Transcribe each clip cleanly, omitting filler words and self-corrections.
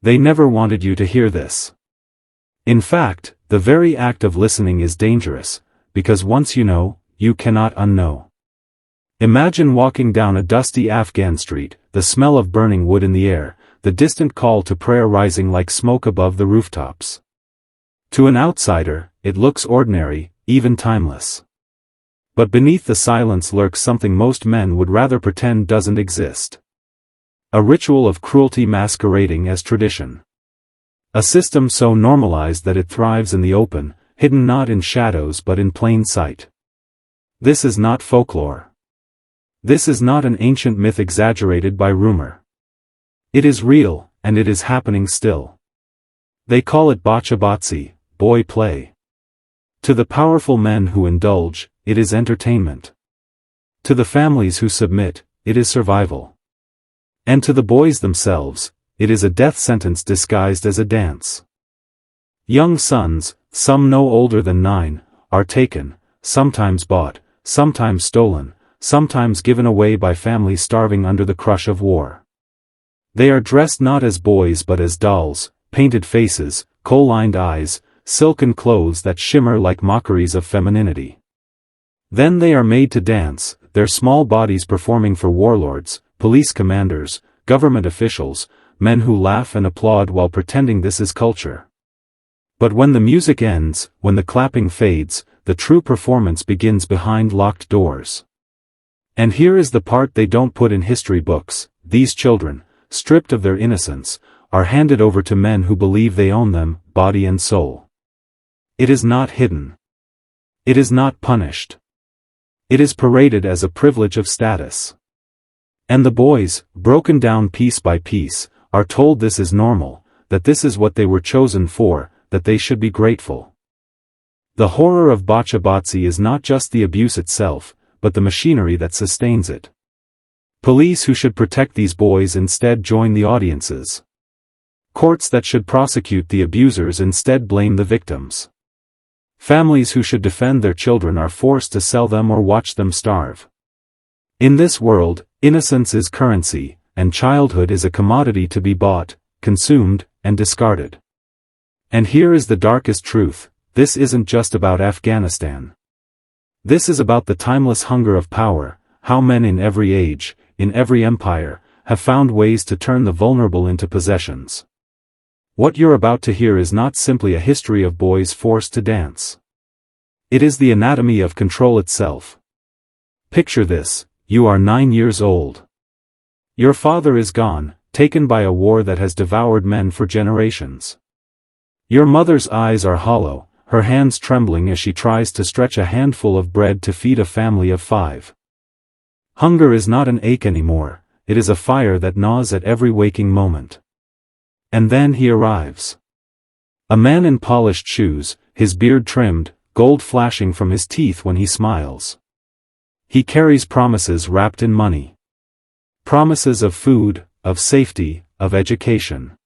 They never wanted you to hear this. In fact, the very act of listening is dangerous, because once you know, you cannot unknow. Imagine walking down a dusty Afghan street, the smell of burning wood in the air, the distant call to prayer rising like smoke above the rooftops. To an outsider, it looks ordinary, even timeless. But beneath the silence lurks something most men would rather pretend doesn't exist. A ritual of cruelty masquerading as tradition. A system so normalized that it thrives in the open, hidden not in shadows but in plain sight. This is not folklore. This is not an ancient myth exaggerated by rumor. It is real, and it is happening still. They call it bacha-batsi, boy play. To the powerful men who indulge, it is entertainment. To the families who submit, it is survival. And to the boys themselves, it is a death sentence disguised as a dance. Young sons, some no older than 9, are taken, sometimes bought, sometimes stolen, sometimes given away by families starving under the crush of war. They are dressed not as boys but as dolls, painted faces, kohl-lined eyes, silken clothes that shimmer like mockeries of femininity. Then they are made to dance, their small bodies performing for warlords, police commanders, government officials, men who laugh and applaud while pretending this is culture. But when the music ends, when the clapping fades, the true performance begins behind locked doors. And here is the part they don't put in history books: these children, stripped of their innocence, are handed over to men who believe they own them, body and soul. It is not hidden. It is not punished. It is paraded as a privilege of status. And the boys, broken down piece by piece, are told this is normal, that this is what they were chosen for, that they should be grateful. The horror of bacha-batsi is not just the abuse itself, but the machinery that sustains it. Police who should protect these boys instead join the audiences. Courts that should prosecute the abusers instead blame the victims. Families who should defend their children are forced to sell them or watch them starve. In this world, innocence is currency, and childhood is a commodity to be bought, consumed, and discarded. And here is the darkest truth: this isn't just about Afghanistan. This is about the timeless hunger of power, how men in every age, in every empire, have found ways to turn the vulnerable into possessions. What you're about to hear is not simply a history of boys forced to dance. It is the anatomy of control itself. Picture this: you are 9 years old. Your father is gone, taken by a war that has devoured men for generations. Your mother's eyes are hollow, her hands trembling as she tries to stretch a handful of bread to feed a family of 5. Hunger is not an ache anymore, it is a fire that gnaws at every waking moment. And then he arrives. A man in polished shoes, his beard trimmed, gold flashing from his teeth when he smiles. He carries promises wrapped in money. Promises of food, of safety, of education.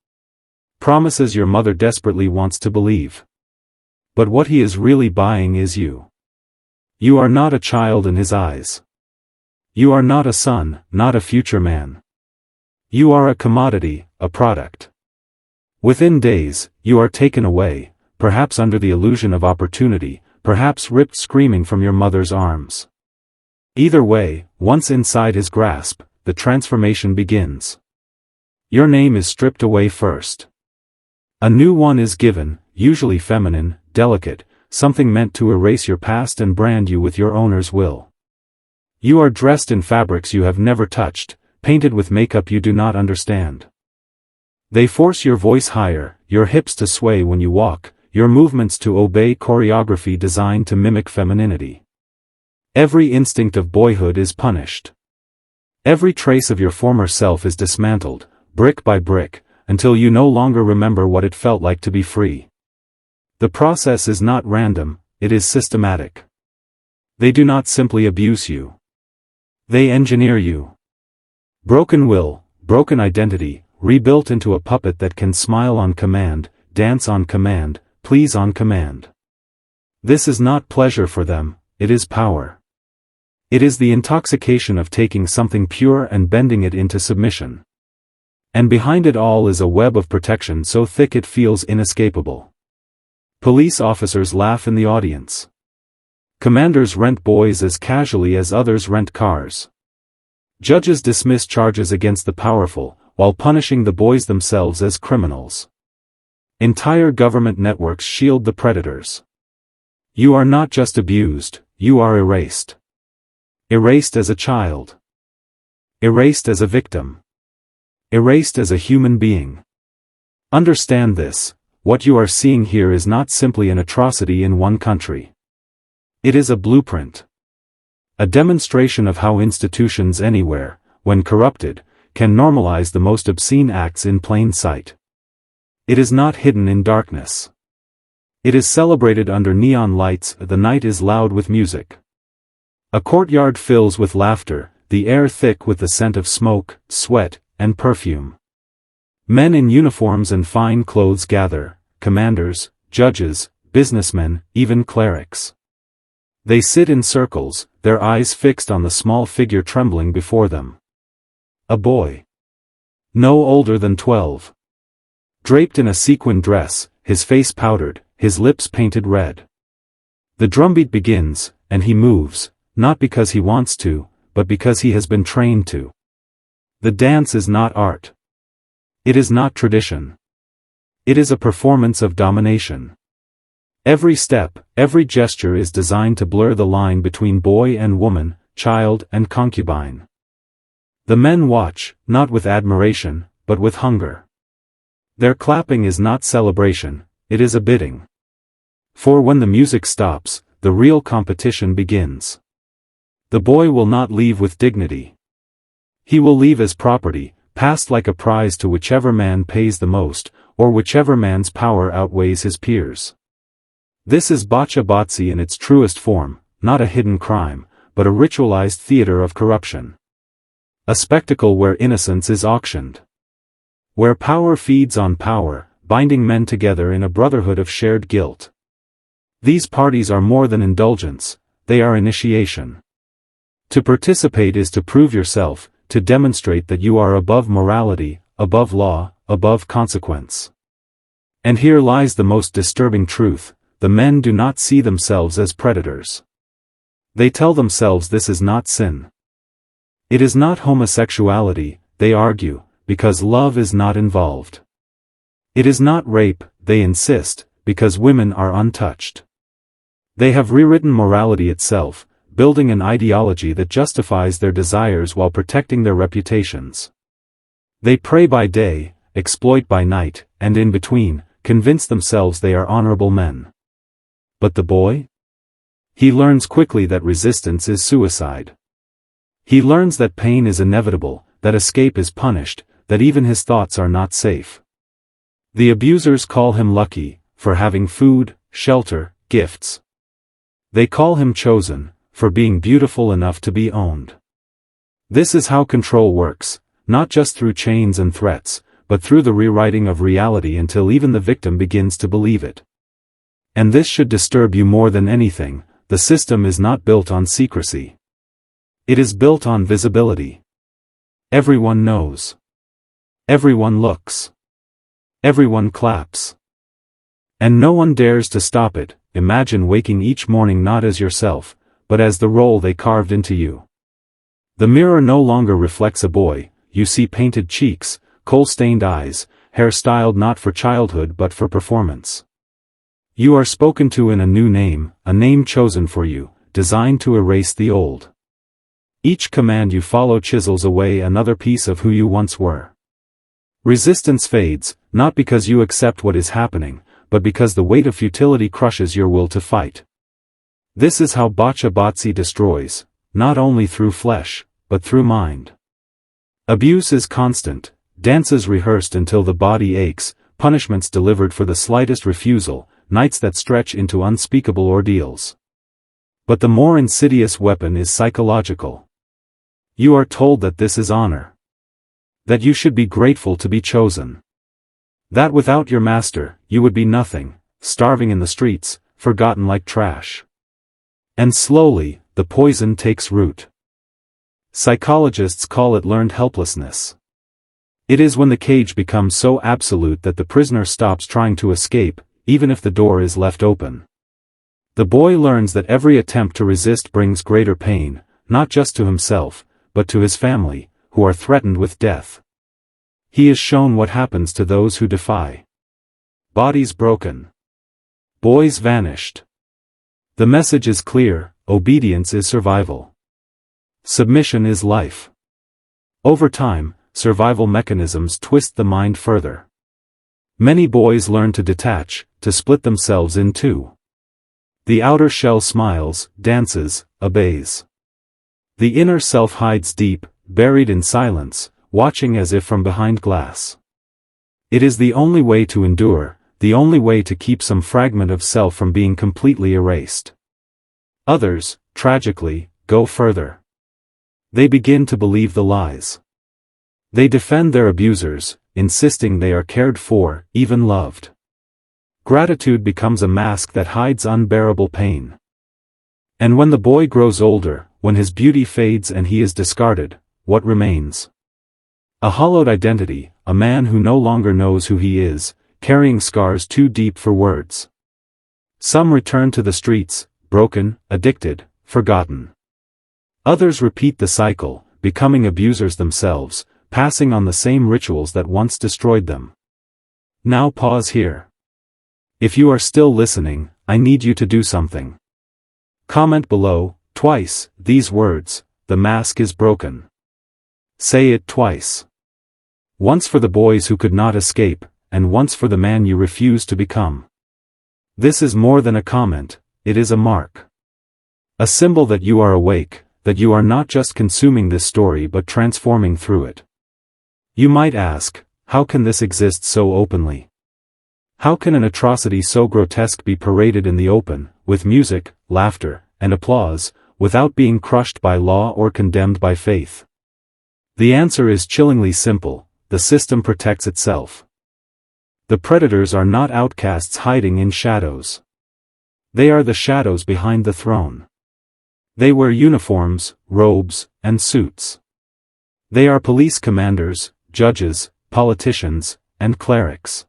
Promises your mother desperately wants to believe. But what he is really buying is you. You are not a child in his eyes. You are not a son, not a future man. You are a commodity, a product. Within days, you are taken away, perhaps under the illusion of opportunity, perhaps ripped screaming from your mother's arms. Either way, once inside his grasp, the transformation begins. Your name is stripped away first. A new one is given, usually feminine, delicate, something meant to erase your past and brand you with your owner's will. You are dressed in fabrics you have never touched, painted with makeup you do not understand. They force your voice higher, your hips to sway when you walk, your movements to obey choreography designed to mimic femininity. Every instinct of boyhood is punished. Every trace of your former self is dismantled, brick by brick, until you no longer remember what it felt like to be free. The process is not random, it is systematic. They do not simply abuse you. They engineer you. Broken will, broken identity, rebuilt into a puppet that can smile on command, dance on command, please on command. This is not pleasure for them, it is power. It is the intoxication of taking something pure and bending it into submission. And behind it all is a web of protection so thick it feels inescapable. Police officers laugh in the audience. Commanders rent boys as casually as others rent cars. Judges dismiss charges against the powerful, while punishing the boys themselves as criminals. Entire government networks shield the predators. You are not just abused, you are erased. Erased as a child. Erased as a victim. Erased as a human being. Understand this, what you are seeing here is not simply an atrocity in one country. It is a blueprint. A demonstration of how institutions anywhere, when corrupted, can normalize the most obscene acts in plain sight. It is not hidden in darkness. It is celebrated under neon lights, the night is loud with music. A courtyard fills with laughter, the air thick with the scent of smoke, sweat, and perfume. Men in uniforms and fine clothes gather, commanders, judges, businessmen, even clerics. They sit in circles, their eyes fixed on the small figure trembling before them. A boy. No older than 12. Draped in a sequin dress, his face powdered, his lips painted red. The drumbeat begins, and he moves, not because he wants to, but because he has been trained to. The dance is not art. It is not tradition. It is a performance of domination. Every step, every gesture is designed to blur the line between boy and woman, child and concubine. The men watch, not with admiration, but with hunger. Their clapping is not celebration, it is a bidding. For when the music stops, the real competition begins. The boy will not leave with dignity. He will leave as property, passed like a prize to whichever man pays the most, or whichever man's power outweighs his peers. This is Bacha Batsi in its truest form, not a hidden crime, but a ritualized theater of corruption. A spectacle where innocence is auctioned. Where power feeds on power, binding men together in a brotherhood of shared guilt. These parties are more than indulgence, they are initiation. To participate is to prove yourself, to demonstrate that you are above morality, above law, above consequence. And here lies the most disturbing truth. The men do not see themselves as predators. They tell themselves this is not sin. It is not homosexuality, they argue, because love is not involved. It is not rape, they insist, because women are untouched. They have rewritten morality itself, building an ideology that justifies their desires while protecting their reputations. They pray by day, exploit by night, and in between, convince themselves they are honorable men. But the boy? He learns quickly that resistance is suicide. He learns that pain is inevitable, that escape is punished, that even his thoughts are not safe. The abusers call him lucky, for having food, shelter, gifts. They call him chosen, for being beautiful enough to be owned. This is how control works, not just through chains and threats, but through the rewriting of reality until even the victim begins to believe it. And this should disturb you more than anything, the system is not built on secrecy. It is built on visibility. Everyone knows. Everyone looks. Everyone claps. And no one dares to stop it. Imagine waking each morning not as yourself, but as the role they carved into you. The mirror no longer reflects a boy, you see painted cheeks, coal-stained eyes, hair styled not for childhood but for performance. You are spoken to in a new name, a name chosen for you, designed to erase the old. Each command you follow chisels away another piece of who you once were. Resistance fades, not because you accept what is happening, but because the weight of futility crushes your will to fight. This is how Bacha Batsi destroys, not only through flesh, but through mind. Abuse is constant, dances rehearsed until the body aches, punishments delivered for the slightest refusal, nights that stretch into unspeakable ordeals. But the more insidious weapon is psychological. You are told that this is honor. That you should be grateful to be chosen. That without your master, you would be nothing, starving in the streets, forgotten like trash. And slowly, the poison takes root. Psychologists call it learned helplessness. It is when the cage becomes so absolute that the prisoner stops trying to escape, even if the door is left open. The boy learns that every attempt to resist brings greater pain, not just to himself, but to his family, who are threatened with death. He is shown what happens to those who defy. Bodies broken. Boys vanished. The message is clear: obedience is survival. Submission is life. Over time, survival mechanisms twist the mind further. Many boys learn to detach, to split themselves in two. The outer shell smiles, dances, obeys. The inner self hides deep, buried in silence, watching as if from behind glass. It is the only way to endure, the only way to keep some fragment of self from being completely erased. Others, tragically, go further. They begin to believe the lies. They defend their abusers, insisting they are cared for, even loved. Gratitude becomes a mask that hides unbearable pain. And when the boy grows older, when his beauty fades and he is discarded, what remains? A hollowed identity, a man who no longer knows who he is, carrying scars too deep for words. Some return to the streets, broken, addicted, forgotten. Others repeat the cycle, becoming abusers themselves, passing on the same rituals that once destroyed them. Now pause here. If you are still listening, I need you to do something. Comment below, twice, these words: the mask is broken. Say it twice. Once for the boys who could not escape, and once for the man you refuse to become. This is more than a comment, it is a mark. A symbol that you are awake, that you are not just consuming this story but transforming through it. You might ask, how can this exist so openly? How can an atrocity so grotesque be paraded in the open, with music, laughter, and applause, without being crushed by law or condemned by faith? The answer is chillingly simple: the system protects itself. The predators are not outcasts hiding in shadows. They are the shadows behind the throne. They wear uniforms, robes, and suits. They are police commanders, judges, politicians, and clerics.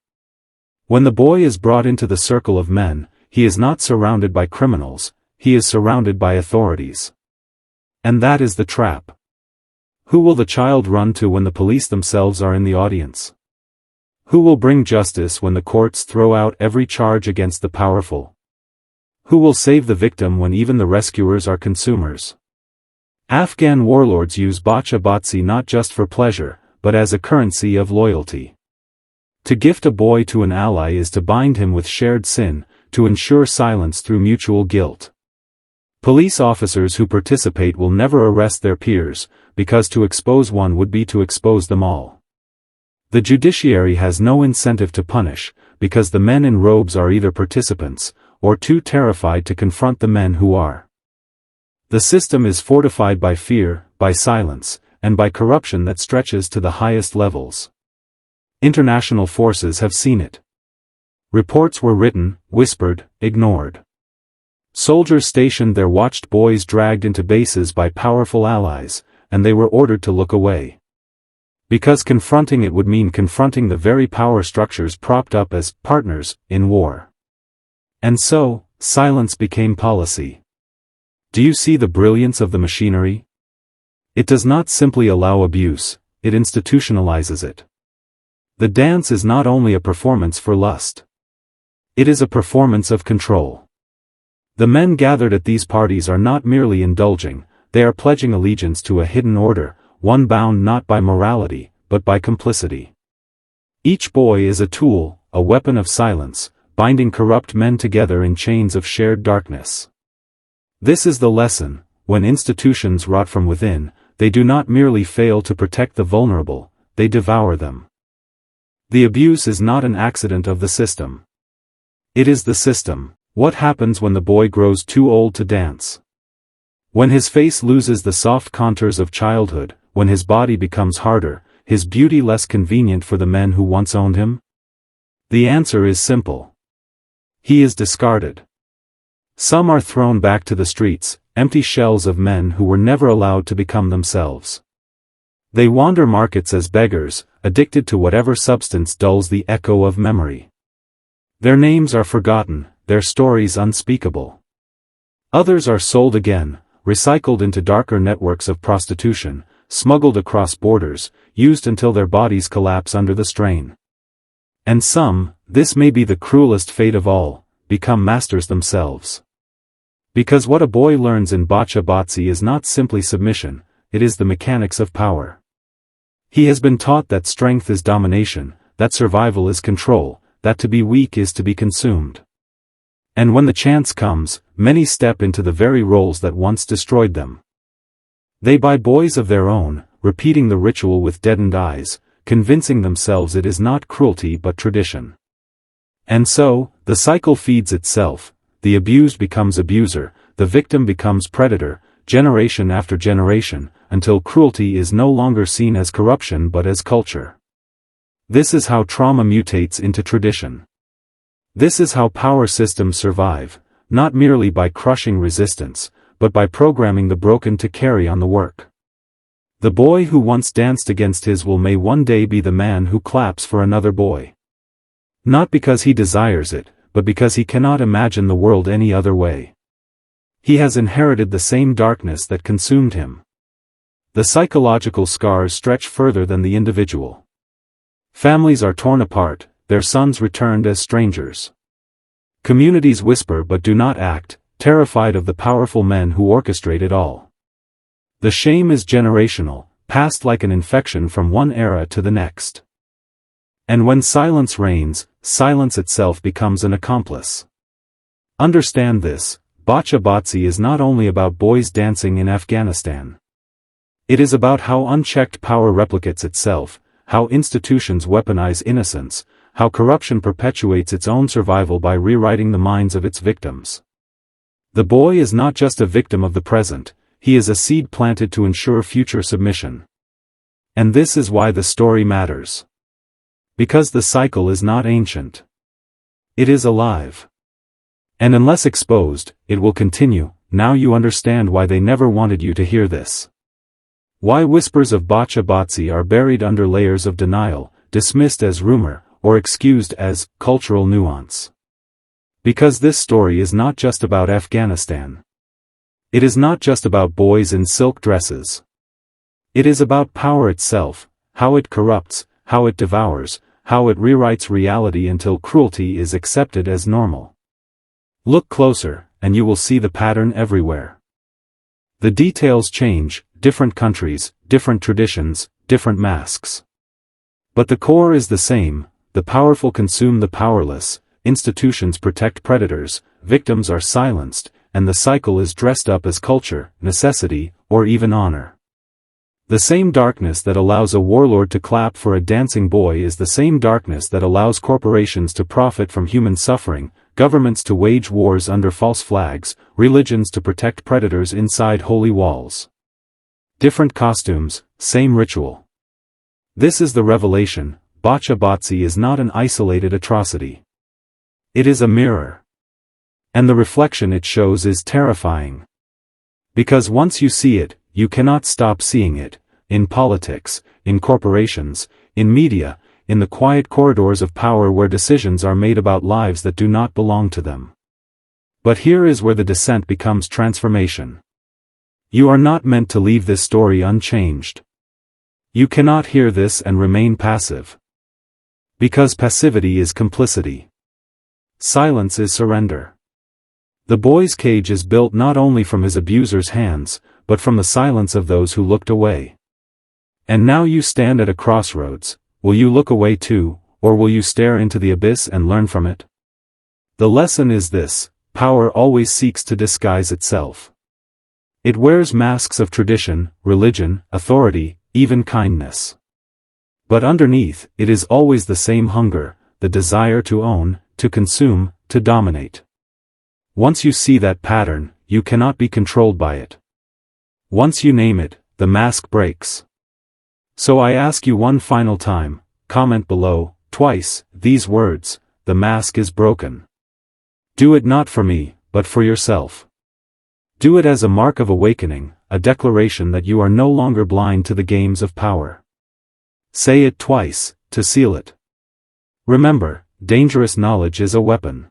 When the boy is brought into the circle of men, he is not surrounded by criminals, he is surrounded by authorities. And that is the trap. Who will the child run to when the police themselves are in the audience? Who will bring justice when the courts throw out every charge against the powerful? Who will save the victim when even the rescuers are consumers? Afghan warlords use bacha-batsi not just for pleasure, but as a currency of loyalty. To gift a boy to an ally is to bind him with shared sin, to ensure silence through mutual guilt. Police officers who participate will never arrest their peers, because to expose one would be to expose them all. The judiciary has no incentive to punish, because the men in robes are either participants, or too terrified to confront the men who are. The system is fortified by fear, by silence, and by corruption that stretches to the highest levels. International forces have seen it. Reports were written, whispered, ignored. Soldiers stationed there watched boys dragged into bases by powerful allies, and they were ordered to look away. Because confronting it would mean confronting the very power structures propped up as partners in war. And so, silence became policy. Do you see the brilliance of the machinery? It does not simply allow abuse, it institutionalizes it. The dance is not only a performance for lust. It is a performance of control. The men gathered at these parties are not merely indulging, they are pledging allegiance to a hidden order, one bound not by morality, but by complicity. Each boy is a tool, a weapon of silence, binding corrupt men together in chains of shared darkness. This is the lesson: when institutions rot from within, they do not merely fail to protect the vulnerable, they devour them. The abuse is not an accident of the system. It is the system. What happens when the boy grows too old to dance? When his face loses the soft contours of childhood, when his body becomes harder, his beauty less convenient for the men who once owned him? The answer is simple. He is discarded. Some are thrown back to the streets, empty shells of men who were never allowed to become themselves. They wander markets as beggars, addicted to whatever substance dulls the echo of memory. Their names are forgotten, their stories unspeakable. Others are sold again, recycled into darker networks of prostitution, smuggled across borders, used until their bodies collapse under the strain. And some, this may be the cruelest fate of all, become masters themselves. Because what a boy learns in Bacha Batsi is not simply submission, it is the mechanics of power. He has been taught that strength is domination, that survival is control, that to be weak is to be consumed. And when the chance comes, many step into the very roles that once destroyed them. They buy boys of their own, repeating the ritual with deadened eyes, convincing themselves it is not cruelty but tradition. And so, the cycle feeds itself, the abused becomes abuser, the victim becomes predator, generation after generation, until cruelty is no longer seen as corruption but as culture. This is how trauma mutates into tradition. This is how power systems survive, not merely by crushing resistance, but by programming the broken to carry on the work. The boy who once danced against his will may one day be the man who claps for another boy. Not because he desires it, but because he cannot imagine the world any other way. He has inherited the same darkness that consumed him. The psychological scars stretch further than the individual. Families are torn apart, their sons returned as strangers. Communities whisper but do not act, terrified of the powerful men who orchestrate it all. The shame is generational, passed like an infection from one era to the next. And when silence reigns, silence itself becomes an accomplice. Understand this, Bacha Batsi is not only about boys dancing in Afghanistan. It is about how unchecked power replicates itself, how institutions weaponize innocence, how corruption perpetuates its own survival by rewriting the minds of its victims. The boy is not just a victim of the present, he is a seed planted to ensure future submission. And this is why the story matters. Because the cycle is not ancient. It is alive. And unless exposed, it will continue. Now you understand why they never wanted you to hear this. Why whispers of Bacha Batsi are buried under layers of denial, dismissed as rumor, or excused as cultural nuance. Because this story is not just about Afghanistan. It is not just about boys in silk dresses. It is about power itself, how it corrupts, how it devours, how it rewrites reality until cruelty is accepted as normal. Look closer, and you will see the pattern everywhere. The details change, different countries, different traditions, different masks. But the core is the same, the powerful consume the powerless, institutions protect predators, victims are silenced, and the cycle is dressed up as culture, necessity, or even honor. The same darkness that allows a warlord to clap for a dancing boy is the same darkness that allows corporations to profit from human suffering, governments to wage wars under false flags, religions to protect predators inside holy walls. Different costumes, same ritual. This is the revelation, Bacha Batsi is not an isolated atrocity. It is a mirror. And the reflection it shows is terrifying. Because once you see it, you cannot stop seeing it, in politics, in corporations, in media, in the quiet corridors of power where decisions are made about lives that do not belong to them. But here is where the descent becomes transformation. You are not meant to leave this story unchanged. You cannot hear this and remain passive. Because passivity is complicity. Silence is surrender. The boy's cage is built not only from his abuser's hands, but from the silence of those who looked away. And now you stand at a crossroads. Will you look away too, or will you stare into the abyss and learn from it? The lesson is this: power always seeks to disguise itself. It wears masks of tradition, religion, authority, even kindness. But underneath, it is always the same hunger, the desire to own, to consume, to dominate. Once you see that pattern, you cannot be controlled by it. Once you name it, the mask breaks. So I ask you one final time, comment below, twice, these words: the mask is broken. Do it not for me, but for yourself. Do it as a mark of awakening, a declaration that you are no longer blind to the games of power. Say it twice, to seal it. Remember, dangerous knowledge is a weapon.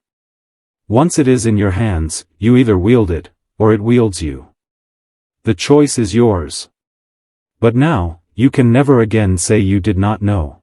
Once it is in your hands, you either wield it, or it wields you. The choice is yours. But now, you can never again say you did not know.